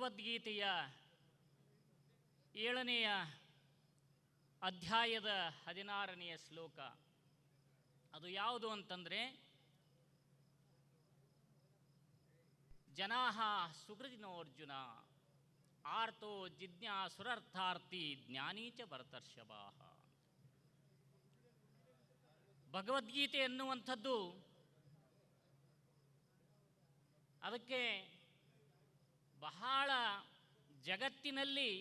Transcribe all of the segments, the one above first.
ಭಗವದ್ಗೀತೆಯ 7ನೆಯ ಅಧ್ಯಾಯದ 16ನೆಯ ಶ್ಲೋಕ. ಅದು ಯಾವುದು ಅಂತಂದರೆ, ಜನಾಃ ಸುಕೃತಿನೋ ಅರ್ಜುನ ಆರ್ತೋ ಜಿಜ್ಞಾಸುರರ್ಥಾರ್ಥಿ ಜ್ಞಾನೀ ಚ ಭರತರ್ಷಭಾಃ. ಭಗವದ್ಗೀತೆ ಎನ್ನುವಂಥದ್ದು ಅದಕ್ಕೆ ಬಹಳ ಜಗತ್ತಿನಲ್ಲಿ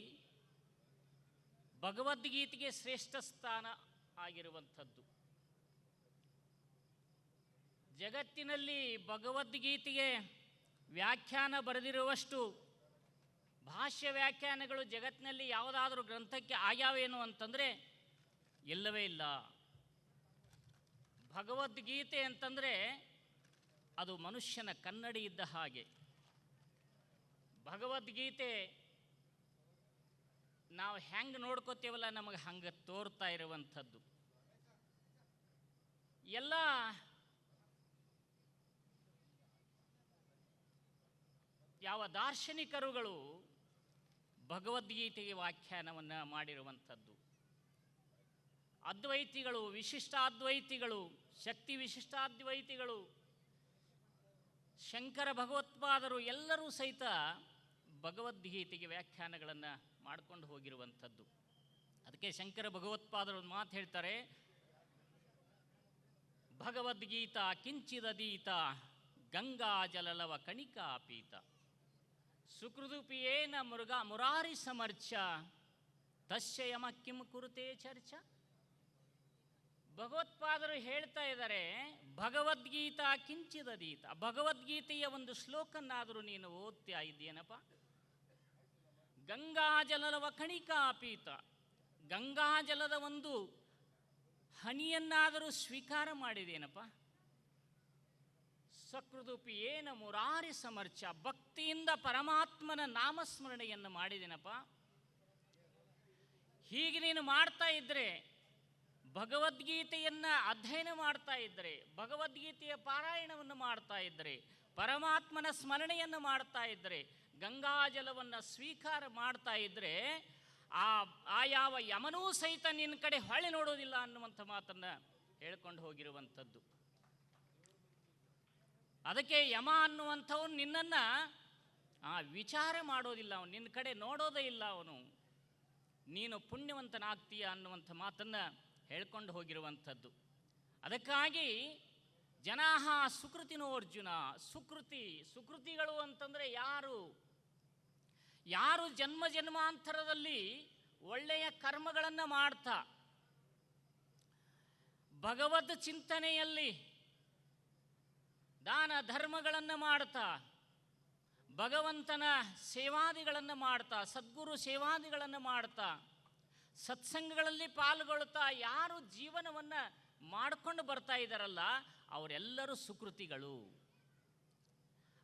ಭಗವದ್ಗೀತೆಗೆ ಶ್ರೇಷ್ಠ ಸ್ಥಾನ ಆಗಿರುವಂಥದ್ದು. ಜಗತ್ತಿನಲ್ಲಿ ಭಗವದ್ಗೀತೆಗೆ ವ್ಯಾಖ್ಯಾನ ಬರೆದಿರುವಷ್ಟು ಭಾಷ್ಯ ವ್ಯಾಖ್ಯಾನಗಳು ಜಗತ್ತಿನಲ್ಲಿ ಯಾವುದಾದ್ರೂ ಗ್ರಂಥಕ್ಕೆ ಆಗ್ಯಾವೇನು ಅಂತಂದರೆ ಇಲ್ಲವೇ ಇಲ್ಲ. ಭಗವದ್ಗೀತೆ ಅಂತಂದರೆ ಅದು ಮನುಷ್ಯನ ಕನ್ನಡಿ ಇದ್ದ ಹಾಗೆ. ಭಗವದ್ಗೀತೆ ನಾವು ಹೆಂಗೆ ನೋಡ್ಕೋತೀವಲ್ಲ ನಮಗೆ ಹಂಗೆ ತೋರ್ತಾ ಇರುವಂಥದ್ದು. ಎಲ್ಲ ಯಾವ ದಾರ್ಶನಿಕರುಗಳು ಭಗವದ್ಗೀತೆಗೆ ವ್ಯಾಖ್ಯಾನವನ್ನು ಮಾಡಿರುವಂಥದ್ದು. ಅದ್ವೈತಿಗಳು, ವಿಶಿಷ್ಟಾದ್ವೈತಿಗಳು, ಶಕ್ತಿ ವಿಶಿಷ್ಟಾದ್ವೈತಿಗಳು, ಶಂಕರ ಭಗವತ್ಪಾದರು ಎಲ್ಲರೂ ಸಹಿತ ಭಗವದ್ಗೀತೆಗೆ ವ್ಯಾಖ್ಯಾನಗಳನ್ನು ಮಾಡಿಕೊಂಡು ಹೋಗಿರುವಂಥದ್ದು. ಅದಕ್ಕೆ ಶಂಕರ ಭಗವತ್ಪಾದರು ಒಂದು ಮಾತು ಹೇಳ್ತಾರೆ, ಭಗವದ್ಗೀತಾ ಕಿಂಚಿದದೀತ ಗಂಗಾ ಜಲಲವ ಕಣಿಕಾ ಪೀತ ಸುಕೃದುಪಿಯೇನ ಮುರಾರಿ ಸಮರ್ಚ ತಸ್ಯ ಯಮ ಕಿಂ ಕುರುತೆ ಚರ್ಚ. ಭಗವತ್ಪಾದರು ಹೇಳ್ತಾ ಇದ್ದಾರೆ, ಭಗವದ್ಗೀತಾ ಕಿಂಚಿದದೀತ, ಭಗವದ್ಗೀತೆಯ ಒಂದು ಶ್ಲೋಕನ್ನಾದರೂ ನೀನು ಓದ್ತಾ ಇದ್ದೀನಪ್ಪ. ಗಂಗಾಜಲವ ಕಣಿಕಾಪೀತ, ಗಂಗಾಜಲದ ಒಂದು ಹನಿಯನ್ನಾದರೂ ಸ್ವೀಕಾರ ಮಾಡಿದೇನಪ್ಪ. ಸಕೃದುಪಿ ಏನ ಮುರಾರಿ ಸಮರ್ಚ, ಭಕ್ತಿಯಿಂದ ಪರಮಾತ್ಮನ ನಾಮಸ್ಮರಣೆಯನ್ನು ಮಾಡಿದೇನಪ್ಪ. ಹೀಗೆ ನೀನು ಮಾಡ್ತಾ ಇದ್ದರೆ, ಭಗವದ್ಗೀತೆಯನ್ನು ಅಧ್ಯಯನ ಮಾಡ್ತಾ ಇದ್ದರೆ, ಭಗವದ್ಗೀತೆಯ ಪಾರಾಯಣವನ್ನು ಮಾಡ್ತಾ ಇದ್ದರೆ, ಪರಮಾತ್ಮನ ಸ್ಮರಣೆಯನ್ನು ಮಾಡ್ತಾ ಇದ್ದರೆ, ಗಂಗಾಜಲವನ್ನು ಸ್ವೀಕಾರ ಮಾಡ್ತಾ ಇದ್ದರೆ ಆ ಯಾವ ಯಮನೂ ಸಹಿತ ನಿನ್ನ ಕಡೆ ಹೊಳೆ ನೋಡೋದಿಲ್ಲ ಅನ್ನುವಂಥ ಮಾತನ್ನು ಹೇಳ್ಕೊಂಡು ಹೋಗಿರುವಂಥದ್ದು. ಅದಕ್ಕೆ ಯಮ ಅನ್ನುವಂಥವನು ನಿನ್ನನ್ನು ವಿಚಾರ ಮಾಡೋದಿಲ್ಲ, ಅವನು ನಿನ್ನ ಕಡೆ ನೋಡೋದೇ ಇಲ್ಲ, ಅವನು ನೀನು ಪುಣ್ಯವಂತನಾಗ್ತೀಯ ಅನ್ನುವಂಥ ಮಾತನ್ನು ಹೇಳ್ಕೊಂಡು ಹೋಗಿರುವಂಥದ್ದು. ಅದಕ್ಕಾಗಿ ಜನಾಃ ಸುಕೃತಿನೋ ಅರ್ಜುನ, ಸುಕೃತಿಗಳು ಅಂತಂದರೆ ಯಾರು ಜನ್ಮ ಜನ್ಮಾಂತರದಲ್ಲಿ ಒಳ್ಳೆಯ ಕರ್ಮಗಳನ್ನು ಮಾಡ್ತಾ, ಭಗವದ್ ಚಿಂತನೆಯಲ್ಲಿ ದಾನ ಧರ್ಮಗಳನ್ನು ಮಾಡ್ತಾ, ಭಗವಂತನ ಸೇವಾದಿಗಳನ್ನು ಮಾಡ್ತಾ, ಸದ್ಗುರು ಸೇವಾದಿಗಳನ್ನು ಮಾಡ್ತಾ, ಸತ್ಸಂಗಗಳಲ್ಲಿ ಪಾಲ್ಗೊಳ್ತಾ ಯಾರು ಜೀವನವನ್ನು ಮಾಡಿಕೊಂಡು ಬರ್ತಾ ಇದ್ದಾರಲ್ಲ ಅವರೆಲ್ಲರೂ ಸುಕೃತಿಗಳು.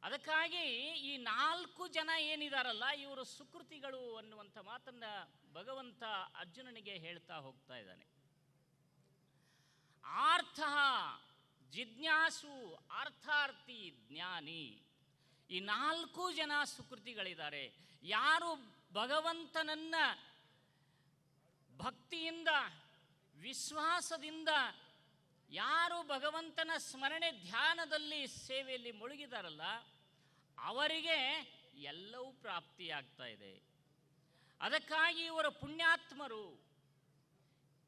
ಅದಕ್ಕಾಗಿ ಈ 4 ಜನ ಏನಿದಾರಲ್ಲ ಇವರು ಸುಕೃತಿಗಳು ಅನ್ನುವಂಥ ಮಾತನ್ನು ಭಗವಂತ ಅರ್ಜುನನಿಗೆ ಹೇಳ್ತಾ ಹೋಗ್ತಾ ಇದ್ದಾನೆ. ಆರ್ಥ ಜಿಜ್ಞಾಸು ಅರ್ಥಾರ್ಥಿ ಜ್ಞಾನಿ, ಈ 4 ಜನ ಸುಕೃತಿಗಳಿದ್ದಾರೆ. ಯಾರು ಭಗವಂತನನ್ನು ಭಕ್ತಿಯಿಂದ ವಿಶ್ವಾಸದಿಂದ, ಯಾರು ಭಗವಂತನ ಸ್ಮರಣೆ ಧ್ಯಾನದಲ್ಲಿ ಸೇವೆಯಲ್ಲಿ ಮುಳುಗಿದಾರಲ್ಲ ಅವರಿಗೆ ಎಲ್ಲವೂ ಪ್ರಾಪ್ತಿಯಾಗ್ತಾ ಇದೆ. ಅದಕ್ಕಾಗಿ ಇವರು ಪುಣ್ಯಾತ್ಮರು.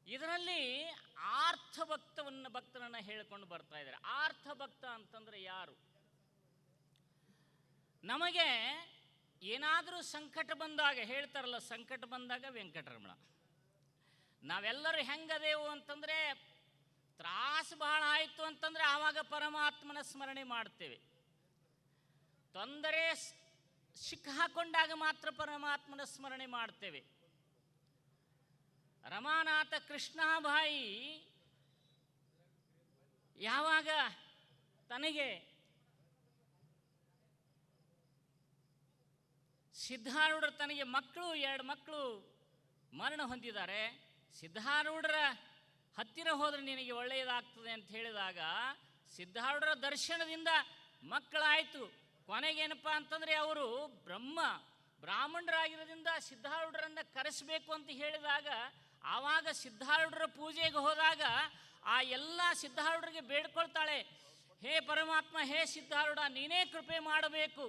ಇದರಲ್ಲಿ ಭಕ್ತನನ್ನು ಹೇಳ್ಕೊಂಡು ಬರ್ತಾ ಇದ್ದಾರೆ. ಭಕ್ತ ಅಂತಂದರೆ ಯಾರು? ನಮಗೆ ಏನಾದರೂ ಸಂಕಟ ಬಂದಾಗ ಹೇಳ್ತಾರಲ್ಲ, ಸಂಕಟ ಬಂದಾಗ ವೆಂಕಟರಮಣ. ನಾವೆಲ್ಲರೂ ಹೆಂಗದೇವು ಅಂತಂದರೆ, ತ್ರಾಸು ಬಹಳ ಆಯಿತು ಅಂತಂದರೆ ಆವಾಗ ಪರಮಾತ್ಮನ ಸ್ಮರಣೆ ಮಾಡ್ತೇವೆ. ತೊಂದರೆ ಸಿಕ್ಕಾಕೊಂಡಾಗ ಮಾತ್ರ ಪರಮಾತ್ಮನ ಸ್ಮರಣೆ ಮಾಡ್ತೇವೆ. ರಮಾನಾಥ ಕೃಷ್ಣಾಬಾಯಿ ಯಾವಾಗ ತನಗೆ ಸಿದ್ಧಾರೂಢರು ತನಗೆ 2 ಮಕ್ಕಳು ಮರಣ ಹೊಂದಿದ್ದಾರೆ, ಸಿದ್ಧಾರೂಢರ ಹತ್ತಿರ ಹೋದರೆ ನಿನಗೆ ಒಳ್ಳೆಯದಾಗ್ತದೆ ಅಂತ ಹೇಳಿದಾಗ ಸಿದ್ಧಾರೂಢರ ದರ್ಶನದಿಂದ ಮಕ್ಕಳಾಯಿತು. ಕೊನೆಗೇನಪ್ಪ ಅಂತಂದರೆ ಅವರು ಬ್ರಾಹ್ಮಣರಾಗಿರೋದ್ರಿಂದ ಸಿದ್ಧಾರೂಢರನ್ನು ಕರೆಸಬೇಕು ಅಂತ ಹೇಳಿದಾಗ, ಆವಾಗ ಸಿದ್ಧಾರೂಢರ ಪೂಜೆಗೆ ಹೋದಾಗ ಆ ಎಲ್ಲ ಸಿದ್ಧಾರೂಢರಿಗೆ ಬೇಡ್ಕೊಳ್ತಾಳೆ, ಹೇ ಪರಮಾತ್ಮ, ಹೇ ಸಿದ್ಧಾರೂಢ, ನೀನೇ ಕೃಪೆ ಮಾಡಬೇಕು,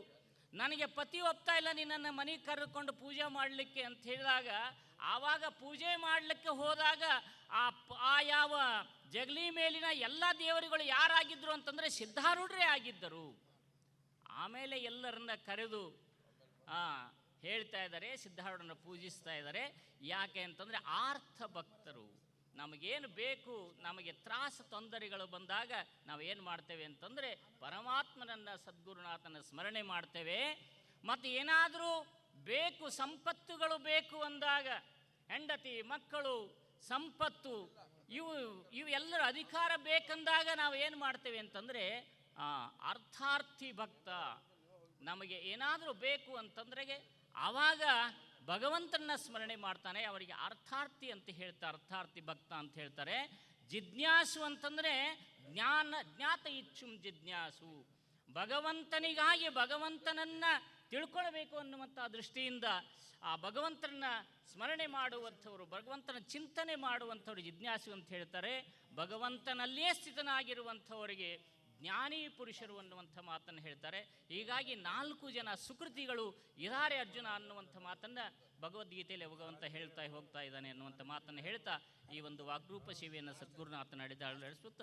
ನನಗೆ ಪತಿ ಒಪ್ತಾ ಇಲ್ಲ ನಿನ್ನನ್ನು ಮನೆಗೆ ಕರೆದುಕೊಂಡು ಪೂಜೆ ಮಾಡಲಿಕ್ಕೆ ಅಂತ ಹೇಳಿದಾಗ, ಆವಾಗ ಪೂಜೆ ಮಾಡಲಿಕ್ಕೆ ಹೋದಾಗ ಆ ಯಾವ ಜಗಲಿ ಮೇಲಿನ ಎಲ್ಲ ದೇವರುಗಳು ಯಾರಾಗಿದ್ದರು ಅಂತಂದರೆ ಸಿದ್ಧಾರೂಢರೇ ಆಗಿದ್ದರು. ಆಮೇಲೆ ಎಲ್ಲರನ್ನ ಕರೆದು ಹೇಳ್ತಾ ಇದ್ದಾರೆ, ಸಿದ್ಧಾರೂಢರನ್ನು ಪೂಜಿಸ್ತಾ ಇದ್ದಾರೆ. ಯಾಕೆ ಅಂತಂದರೆ ಆರ್ಥ ಭಕ್ತರು. ನಮಗೇನು ಬೇಕು, ನಮಗೆ ತ್ರಾಸ ತೊಂದರೆಗಳು ಬಂದಾಗ ನಾವೇನು ಮಾಡ್ತೇವೆ ಅಂತಂದರೆ ಪರಮಾತ್ಮನನ್ನು, ಸದ್ಗುರುನಾಥನ ಸ್ಮರಣೆ ಮಾಡ್ತೇವೆ. ಮತ್ತು ಏನಾದರೂ ಬೇಕು, ಸಂಪತ್ತುಗಳು ಬೇಕು ಅಂದಾಗ, ಹೆಂಡತಿ ಮಕ್ಕಳು ಸಂಪತ್ತು ಇವು ಎಲ್ಲರ ಅಧಿಕಾರ ಬೇಕಂದಾಗ ನಾವು ಏನು ಮಾಡ್ತೇವೆ ಅಂತಂದರೆ ಅರ್ಥಾರ್ಥಿ ಭಕ್ತ. ನಮಗೆ ಏನಾದರೂ ಬೇಕು ಅಂತಂದ್ರೆ ಆವಾಗ ಭಗವಂತನ ಸ್ಮರಣೆ ಮಾಡ್ತಾನೆ, ಅವರಿಗೆ ಅರ್ಥಾರ್ಥಿ ಅಂತ ಹೇಳ್ತಾರೆ, ಅರ್ಥಾರ್ಥಿ ಭಕ್ತ ಅಂತ ಹೇಳ್ತಾರೆ. ಜಿಜ್ಞಾಸು ಅಂತಂದರೆ ಜ್ಞಾತ ಇಚ್ಛುಂ ಜಿಜ್ಞಾಸು, ಭಗವಂತನಿಗಾಗಿ ಭಗವಂತನನ್ನು ತಿಳ್ಕೊಳ್ಬೇಕು ಅನ್ನುವಂಥ ದೃಷ್ಟಿಯಿಂದ ಆ ಭಗವಂತನ ಸ್ಮರಣೆ ಮಾಡುವಂಥವರು, ಭಗವಂತನ ಚಿಂತನೆ ಮಾಡುವಂಥವ್ರು ಜಿಜ್ಞಾಸು ಅಂತ ಹೇಳ್ತಾರೆ. ಭಗವಂತನಲ್ಲೇ ಸ್ಥಿತನಾಗಿರುವಂಥವರಿಗೆ ಜ್ಞಾನಿ ಪುರುಷರು ಅನ್ನುವಂಥ ಮಾತನ್ನು ಹೇಳ್ತಾರೆ. ಹೀಗಾಗಿ 4 ಜನ ಸುಕೃತಿಗಳು ಇದಾರೆ ಅರ್ಜುನ ಅನ್ನುವಂಥ ಮಾತನ್ನು ಭಗವದ್ಗೀತೆಯಲ್ಲಿ ಭಗವಂತ ಹೇಳ್ತಾ ಹೋಗ್ತಾ ಇದ್ದಾನೆ ಅನ್ನುವಂಥ ಮಾತನ್ನು ಹೇಳ್ತಾ ಈ ಒಂದು ವಾಗ್ರೂಪ ಸೇವೆಯನ್ನು ಸದ್ಗುರುನಾಥ ನಡೆಸುತ್ತಾ